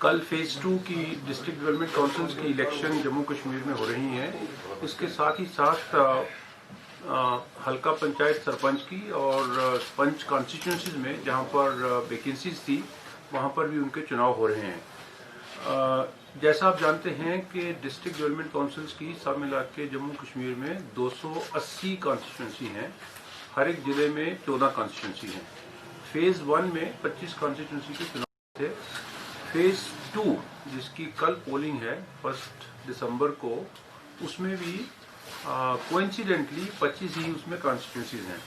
कल फेज 2 की district development councils की इलेक्शन जम्मू कश्मीर में हो रही हैं। इसके साथ ही साथ हल्का पंचायत सरपंच की और पंच कॉन्स्टिट्यूंसीज में जहां पर वैकेंसीज थी वहां पर भी उनके चुनाव हो रहे हैं। जैसा आप जानते हैं कि डिस्ट्रिक्ट डेवलपमेंट काउंसिल्स की सब मिला के जम्मू कश्मीर में 280 कॉन्स्टिट्यूंसी हैं। हर एक जिले में 14 कॉन्स्टिट्यूंसी हैं। फेज 1 में 25 कॉन्स्टिट्यूंसी के चुनाव थे। फेज 2 जिसकी कल पोलिंग है 1 दिसंबर को, उसमें भी कोइंसिडेंटली 25 ही उसमें कॉन्स्टिट्यूंसीज हैं।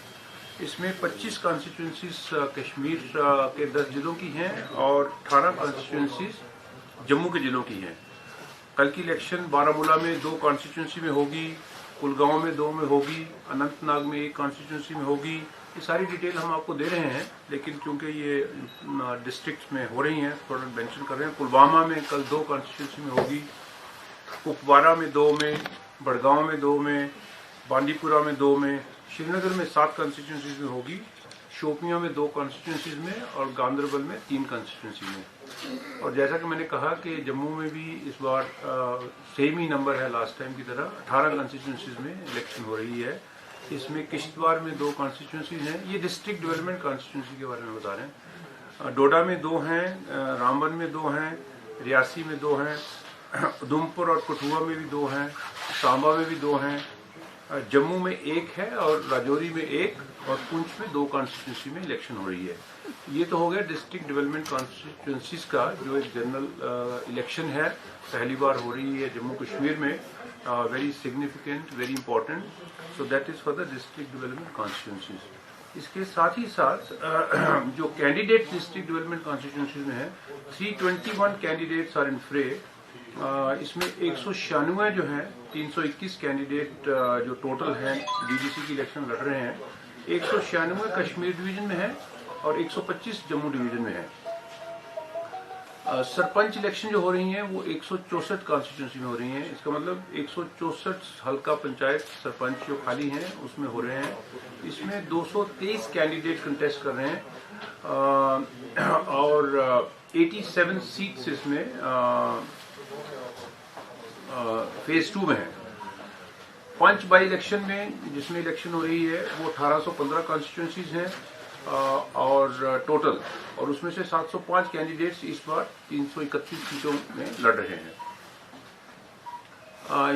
इसमें 25 कॉन्स्टिट्यूंसीज कश्मीर के 10 जिलों की हैं और 18 कॉन्स्टिट्यूंसीज जम्मू के जिलों की हैं। कल की इलेक्शन बारामूला में 2 कॉन्स्टिट्यूंसी में होगी, कुलगांव में 2 में होगी, अनंतनाग में 1 कॉन्स्टिट्यूंसी में होगी। ये सारी डिटेल हम आपको दे रहे हैं, लेकिन क्योंकि ये डिस्ट्रिक्ट में हो रही हैं थोड़ा मेंशन कर रहे हैं। पुलवामा में कल 2 कॉन्स्टिट्यूंसी में होगी, कुपवारा में 2 में, बड़गांव में 2 में, बांदीपुरा में 2 में, श्रीनगर में 7 कॉन्स्टिट्यूंसीज में होगी, शोपियां में 2 कॉन्स्टिट्यूंसीज में और गांदरबल में 3 कॉन्स्टिट्यूंसी में। और जैसा कि मैंने कहा कि जम्मू में भी इस बार सेम ही नंबर है लास्ट टाइम की तरह, 18 कॉन्स्टिट्यूंसीज में इलेक्शन हो रही है। इसमें किश्तवाड़ में 2 कॉन्स्टिट्यूंसीज हैं। ये डिस्ट्रिक्ट डेवलपमेंट कॉन्स्टिट्यूंसी के बारे में बता रहे हैं। डोडा में 2 हैं, रामबन में 2 हैं, रियासी में 2 हैं, उधमपुर और कठुआ में भी 2 हैं, सांबा में भी 2 हैं, जम्मू में 1 है और राजौरी में 1 और पुंछ में 2 कॉन्स्टिट्यूंसी में इलेक्शन हो रही है। ये तो हो गया डिस्ट्रिक्ट डेवलपमेंट कॉन्स्टिट्यूंसीज का जो एक जनरल इलेक्शन है, पहली बार हो रही है जम्मू कश्मीर में। Very significant, very important, so that is for the district development constituencies. इसके साथ ही साथ जो कैंडिडेट डिस्ट्रिक्ट डेवलपमेंट कॉन्स्टिट्यूंसीज में है, 321 कैंडिडेट्स आर इन फ्रे। इसमें 196 जो हैं, 321 कैंडिडेट जो टोटल हैं डीडीसी की इलेक्शन लड़ रहे हैं, 196 कश्मीर डिवीजन में है और 125 जम्मू डिवीजन में है। सरपंच इलेक्शन जो हो रही हैं वो 164 कॉन्स्टिट्यूंसी में हो रही हैं। इसका मतलब 164 हल्का पंचायत सरपंच जो खाली हैं उसमें हो रहे हैं। इसमें 223 कैंडिडेट कंटेस्ट कर रहे हैं और 87 सीट्स इसमें फेज 2 में है। पंच बाई इलेक्शन में जिसमें इलेक्शन हो रही है वो 1815 कॉन्स्टिट्यूंसीज हैं और टोटल, और उसमें से 705 कैंडिडेट्स इस बार 331 सीटों में लड़ रहे हैं।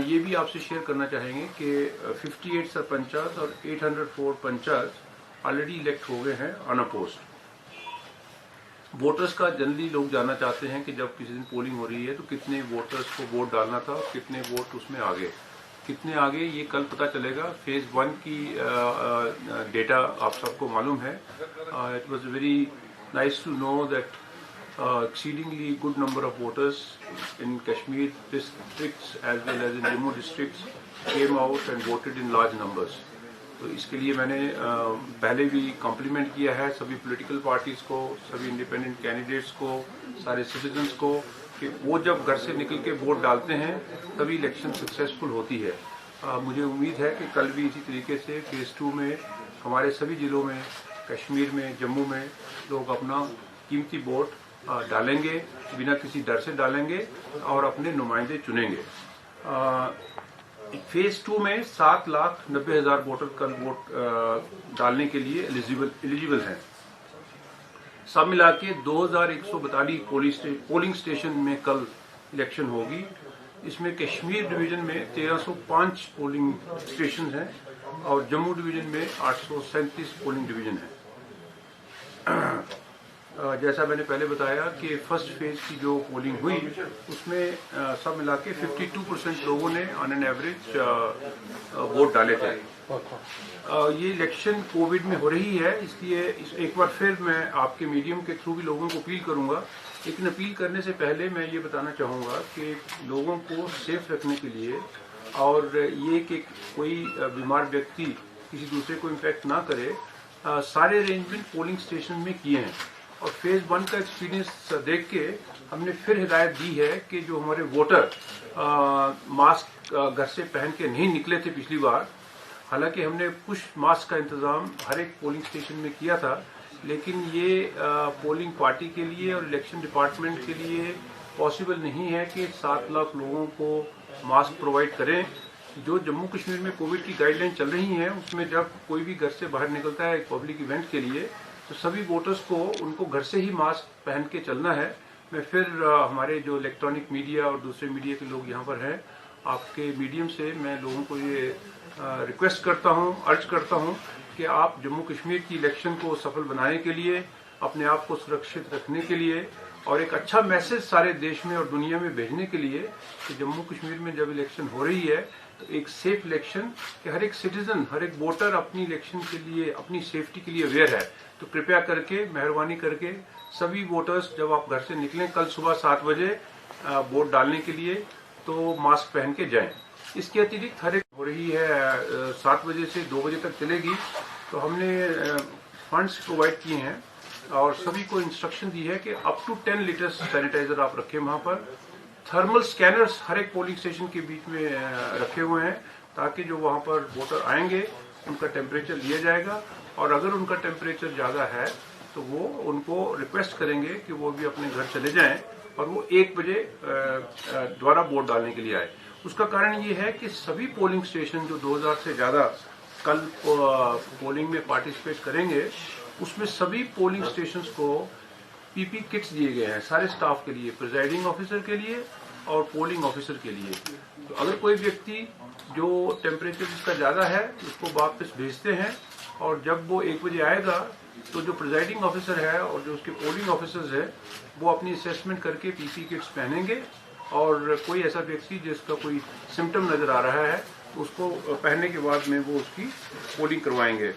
ये भी आपसे शेयर करना चाहेंगे कि 58 सरपंचायत और 804 पंचायत ऑलरेडी इलेक्ट हो गए हैं अनअपोज्ड। वोटर्स का जनरली लोग जानना चाहते हैं कि जब किसी दिन पोलिंग हो रही है तो कितने वोटर्स को वोट डालना था, कितने वोट उसमें आगे, कितने आगे, ये कल पता चलेगा। फेज 1 की डेटा आप सबको मालूम है। It was very nice to know that exceedingly good number of voters in Kashmir districts as well as in Jammu districts came out and voted in large numbers. तो इसके लिए मैंने पहले भी कॉम्प्लीमेंट किया है सभी पॉलिटिकल पार्टीज को, सभी इंडिपेंडेंट कैंडिडेट्स को, सारे सिटीजन्स को, कि वो जब घर से निकल के वोट डालते हैं तभी इलेक्शन सक्सेसफुल होती है। मुझे उम्मीद है कि कल भी इसी तरीके से फेज 2 में हमारे सभी जिलों में, कश्मीर में, जम्मू में लोग अपना कीमती वोट डालेंगे, बिना किसी डर से डालेंगे और अपने नुमाइंदे चुनेंगे। फेज 2 में 7,90,000 वोटर कल वोट डालने के लिए एलिजिबल हैं। सब मिला के 2142 पोलिंग स्टेशन में कल इलेक्शन होगी। इसमें कश्मीर डिवीजन में 1305 पोलिंग स्टेशन हैं और जम्मू डिवीजन में 837 पोलिंग डिवीजन हैं। जैसा मैंने पहले बताया कि फर्स्ट फेज की जो पोलिंग हुई उसमें सब मिला के 52% लोगों ने ऑन एन एवरेज वोट डाले थे। ये इलेक्शन कोविड में हो रही है, इसलिए एक बार फिर मैं आपके मीडियम के थ्रू भी लोगों को अपील करूंगा। लेकिन अपील करने से पहले मैं ये बताना चाहूँगा कि लोगों को सेफ रखने के लिए और ये कि कोई बीमार व्यक्ति किसी दूसरे को इम्पैक्ट ना करे, सारे अरेंजमेंट पोलिंग स्टेशन में किए हैं। और फेज 1 का एक्सपीरियंस देख के हमने फिर हिदायत दी है कि जो हमारे वोटर मास्क घर से पहन के नहीं निकले थे पिछली बार, हालांकि हमने पुश मास्क का इंतजाम हर एक पोलिंग स्टेशन में किया था, लेकिन ये पोलिंग पार्टी के लिए और इलेक्शन डिपार्टमेंट के लिए पॉसिबल नहीं है कि 7 लाख लोगों को मास्क प्रोवाइड करें। जो जम्मू कश्मीर में कोविड की गाइडलाइन चल रही है उसमें जब कोई भी घर से बाहर निकलता है एक पब्लिक इवेंट के लिए तो सभी वोटर्स को उनको घर से ही मास्क पहन के चलना है। मैं फिर हमारे जो इलेक्ट्रॉनिक मीडिया और दूसरे मीडिया के लोग यहाँ पर हैं, आपके मीडियम से मैं लोगों को ये रिक्वेस्ट करता हूँ, अर्ज करता हूँ कि आप जम्मू कश्मीर की इलेक्शन को सफल बनाने के लिए, अपने आप को सुरक्षित रखने के लिए और एक अच्छा मैसेज सारे देश में और दुनिया में भेजने के लिए कि जम्मू कश्मीर में जब इलेक्शन हो रही है तो एक सेफ इलेक्शन कि हर एक सिटीजन, हर एक वोटर अपनी इलेक्शन के लिए, अपनी सेफ्टी के लिए अवेयर है। तो कृपया करके, मेहरबानी करके सभी वोटर्स जब आप घर से निकलें कल सुबह 7 बजे वोट डालने के लिए तो मास्क पहन के जाएं। इसके अतिरिक्त हर एक हो रही है 7 बजे से 2 बजे तक चलेगी, तो हमने फंड्स प्रोवाइड किए हैं और सभी को इंस्ट्रक्शन दी है कि अप टू 10 लीटर्स सैनिटाइजर आप रखें। वहां पर थर्मल स्कैनर्स हर एक पोलिंग स्टेशन के बीच में रखे हुए हैं ताकि जो वहां पर वोटर आएंगे उनका टेम्परेचर लिया जाएगा और अगर उनका टेम्परेचर ज्यादा है तो वो उनको रिक्वेस्ट करेंगे कि वो भी अपने घर चले जाएं और वो 1 बजे दोबारा वोट डालने के लिए आए। उसका कारण ये है कि सभी पोलिंग स्टेशन जो 2000 से ज्यादा कल पोलिंग में पार्टिसिपेट करेंगे उसमें सभी पोलिंग स्टेशंस को पीपी किट्स दिए गए हैं सारे स्टाफ के लिए, प्रिजाइडिंग ऑफिसर के लिए और पोलिंग ऑफिसर के लिए। तो अगर कोई व्यक्ति जो टेम्परेचर जिसका ज्यादा है उसको वापस भेजते हैं और जब वो 1 बजे आएगा तो जो प्रिजाइडिंग ऑफिसर है और जो उसके पोलिंग ऑफिसर्स है वो अपनी असेसमेंट करके पीपी किट्स पहनेंगे और कोई ऐसा व्यक्ति जिसका कोई सिम्टम नजर आ रहा है उसको पहनने के बाद में वो उसकी पोलिंग करवाएंगे।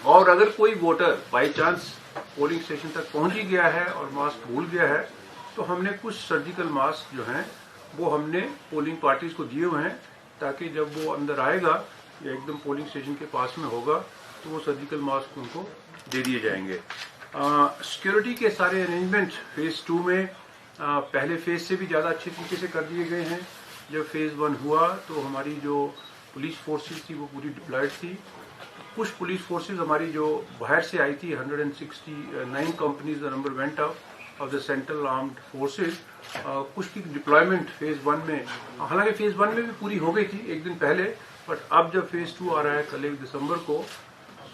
और अगर कोई voter by chance polling station तक पहुंच ही गया है और मास्क भूल गया है तो हमने कुछ सर्जिकल मास्क जो हैं वो हमने पोलिंग पार्टीज को दिए हुए हैं ताकि जब वो अंदर आएगा या एकदम पोलिंग स्टेशन के पास में होगा तो वो सर्जिकल मास्क उनको दे दिए जाएंगे। सिक्योरिटी के सारे अरेंजमेंट फेज 2 में पहले फेज से भी ज़्यादा अच्छे तरीके से कर दिए गए हैं। जब फेज 1 हुआ तो हमारी जो पुलिस फोर्सेज थी वो पूरी डिप्लॉयड थी। कुछ पुलिस फोर्सेज हमारी जो बाहर से आई थी 169 companies the number went up of the central armed forces. कुछ की डिप्लॉयमेंट फेज 1 में, हालांकि फेज 1 में भी पूरी हो गई थी एक दिन पहले, बट अब जब फेज 2 आ रहा है कल 1 दिसंबर को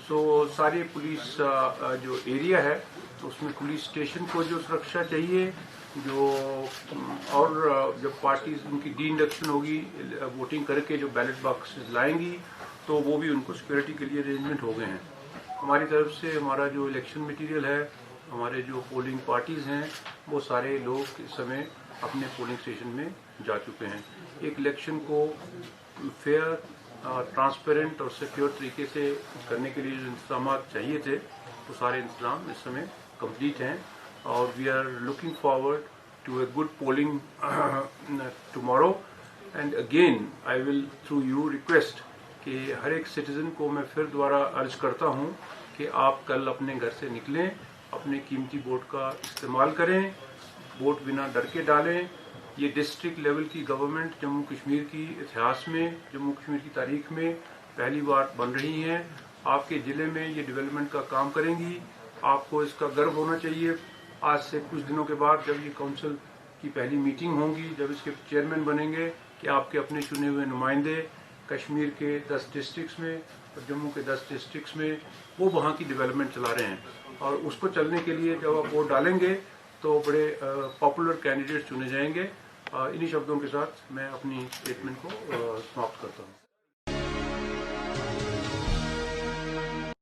तो सारे पुलिस जो एरिया है तो उसमें पुलिस स्टेशन को जो सुरक्षा चाहिए जो और जब पार्टीज उनकी डी इंडक्शन होगी वोटिंग करके जो बैलेट बॉक्सेस लाएंगी तो वो भी उनको सिक्योरिटी के लिए अरेंजमेंट हो गए हैं। हमारी तरफ से हमारा जो इलेक्शन मटेरियल है, हमारे जो पोलिंग पार्टीज हैं वो सारे लोग इस समय अपने पोलिंग स्टेशन में जा चुके हैं। एक इलेक्शन को फेयर, ट्रांसपेरेंट और सिक्योर तरीके से करने के लिए जो इंतजाम चाहिए थे वो सारे इंतजाम इस समय कंप्लीट हैं और we are looking forward to a good polling tomorrow. And again I will through you request कि हर एक सिटीजन को मैं फिर दोबारा अर्ज करता हूं कि आप कल अपने घर से निकलें, अपने कीमती वोट का इस्तेमाल करें, वोट बिना डर के डालें। ये डिस्ट्रिक्ट लेवल की गवर्नमेंट जम्मू कश्मीर की इतिहास में, जम्मू कश्मीर की तारीख में पहली बार बन रही हैं। आपके ज़िले में ये डेवलपमेंट का काम करेंगी, आपको इसका गर्व होना चाहिए। आज से कुछ दिनों के बाद जब ये काउंसिल की पहली मीटिंग होगी, जब इसके चेयरमैन बनेंगे कि आपके अपने चुने हुए नुमाइंदे कश्मीर के 10 डिस्ट्रिक्ट्स में और जम्मू के 10 डिस्ट्रिक्ट्स में वो वहाँ की डेवलपमेंट चला रहे हैं और उसको चलने के लिए जब आप वोट डालेंगे तो बड़े पॉपुलर कैंडिडेट चुने जाएंगे। इन्हीं शब्दों के साथ मैं अपनी स्टेटमेंट को समाप्त करता हूँ।